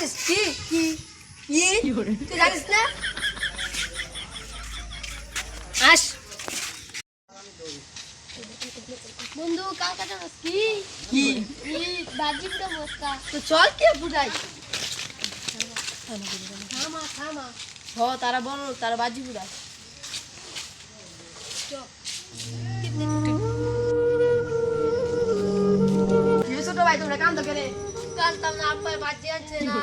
জানিস কি কি তুই জানিস না? আস বন্ধু কালকে জানাস কি কি বাজি পুরো মস্কা তো চল কে বুঝাই থামা থামা তারা বলো তারা বাজি বুড়াই ছোট ভাই তোমরা কাম তো করে কালতাম না আব্বা বাজি আছে না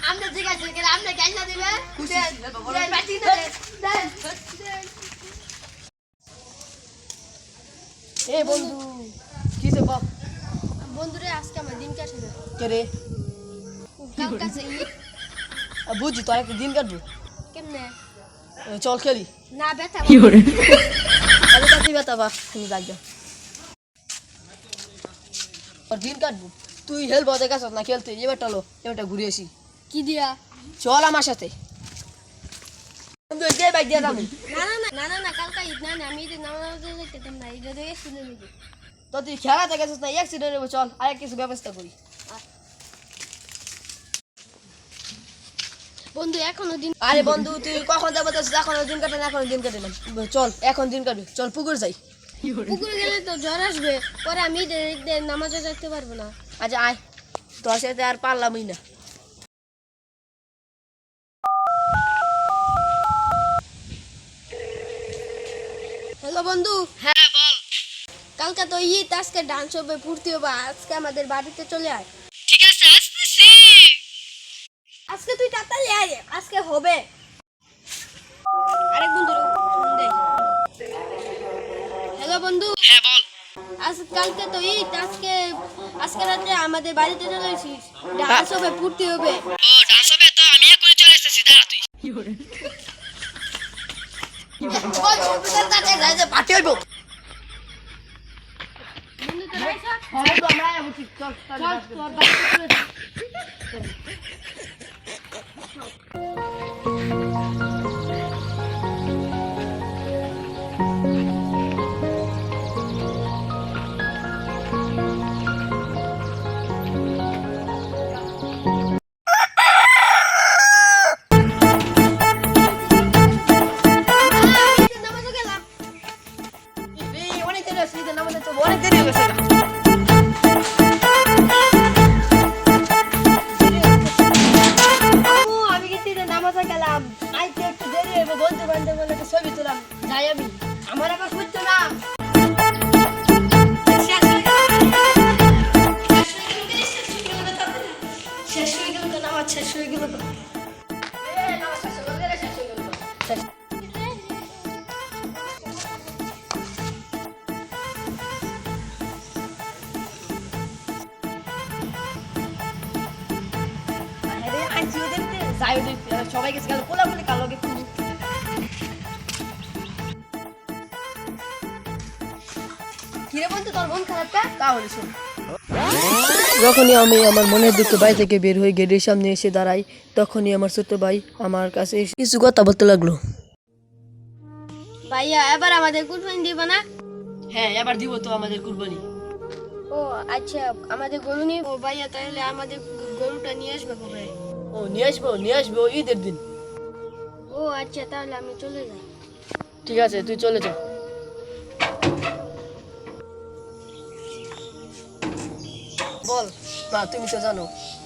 আমরা জিজ্ঞাসা করে আমরা কেন দিবে বাজি না দেন এ বন্ধু কি সে বল বন্ধুরে আজকে আমার দিন কাটে না কে রে কালকে যাই বুঝি তোর একটা দিন কাটবো কেমনে চল খেলি না ব্যথা আরে তুই বেতা বা তুমি যাই যা আর দিন কাটবো তুই হেলবো দেখাস না খেলতে এবারটা লো এবারটা ঘুরে আসি কি দিয়া চল আমার সাথে যে বাইক দিয়ে যাবো না কালকে ঈদ না আমি ঈদ নামাজ দেখতে না ঈদ দেখে শুনে নিবি তো তুই খেলাতে গেছিস না অ্যাক্সিডেন্ট হবে চল আর কিছু ব্যবস্থা করি বন্ধু এখনো দিন আরে বন্ধু তুই কখন যাবো তো এখনো দিন কাটে না এখনো দিন কাটে না চল এখন দিন কাটবে চল পুকুর যাই পুকুরে গেলে তো জ্বর আসবে পরে আমি ঈদের নামাজে যেতে পারবো না আচ্ছা আয় তোর সাথে আর পারলামই না হ্যালো বন্ধু হ্যাঁ বল কালকে তো ঈদ আজকে ডান্স হবে ফুর্তি হবে আজকে আমাদের বাড়িতে চলে আয় ঠিক আছে আসতেছি আজকে তুই তাড়াতাড়ি আয় আজকে হবে আরেক বন্ধু হ্যালো বন্ধু হ্যাঁ বল কালকে তো ঈদ আজকে রাতে আমাদের বাড়িতে চলে আসিস ডান্স হবে ফুর্তি হবে ও ডান্স হবে তো আমি এখনই চলে এসেছি দাঁড়া তুই পার্টি হইব বন্ধু তো রাইসা আমরা চল চল তোর বাড়িতে চলে যা নামাজে গেলাম অনেক দেরি হয়েছে ঈদের নামাজে তো অনেক দেরি হয়ে গেছে আমি কিন্তু ঈদের নামাজে গেলাম আইতে একটু দেরি হইব বন্ধু বান্ধব বলে ছবি তুলাম যাই আমি আমার আবার খুঁজছো না শেষ হয়ে গেল তো নামাজ শেষ হয়ে গেল তো সবাই গেছে গেল কোলা বলে কালো গে কিরে বন্ধু তোর মন খারাপটা তাহলে শোন যখনই আমি আমার মনের দুঃখে বাড়ি থেকে বের হয়ে গেটের সামনে এসে দাঁড়াই তখনই আমার ছোট ভাই আমার কাছে কিছু কথা বলতে লাগলো ভাইয়া এবার আমাদের কুরবানি দিব না হ্যাঁ এবার দিব তো আমাদের কুরবানি ও আচ্ছা আমাদের গরু নিয়ে ও ভাইয়া তাহলে আমাদের গরুটা নিয়ে আসবে কবে ও নিয়ে আসবো ঈদের দিন ও আচ্ছা তাহলে আমি চলে যাই ঠিক আছে তুই চলে যা বল না তুমি তো জানো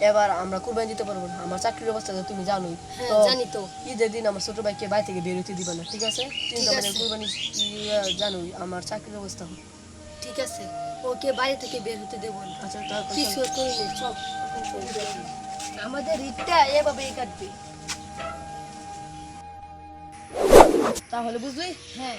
এবার আমরা কুরবানি দিতে পারবো না আমার চাকরির অবস্থা তো তুমি জানোই হ্যাঁ, তো জানি তো। ঈদের দিন আমার ছোট ভাইকে বাড়ি থেকে বের হতে দিবা না ঠিক আছে তুমি তো ঠিক মানে আছে। কুরবানি জানোই আমার চাকরির অবস্থা ঠিক আছে ওকে বাড়ি থেকে বের হতে দেবো না আচ্ছা তারপর কিছু করিনি সব আমাদের ঈদটা এভাবেই কাটবে তাহলে বুঝলি হ্যাঁ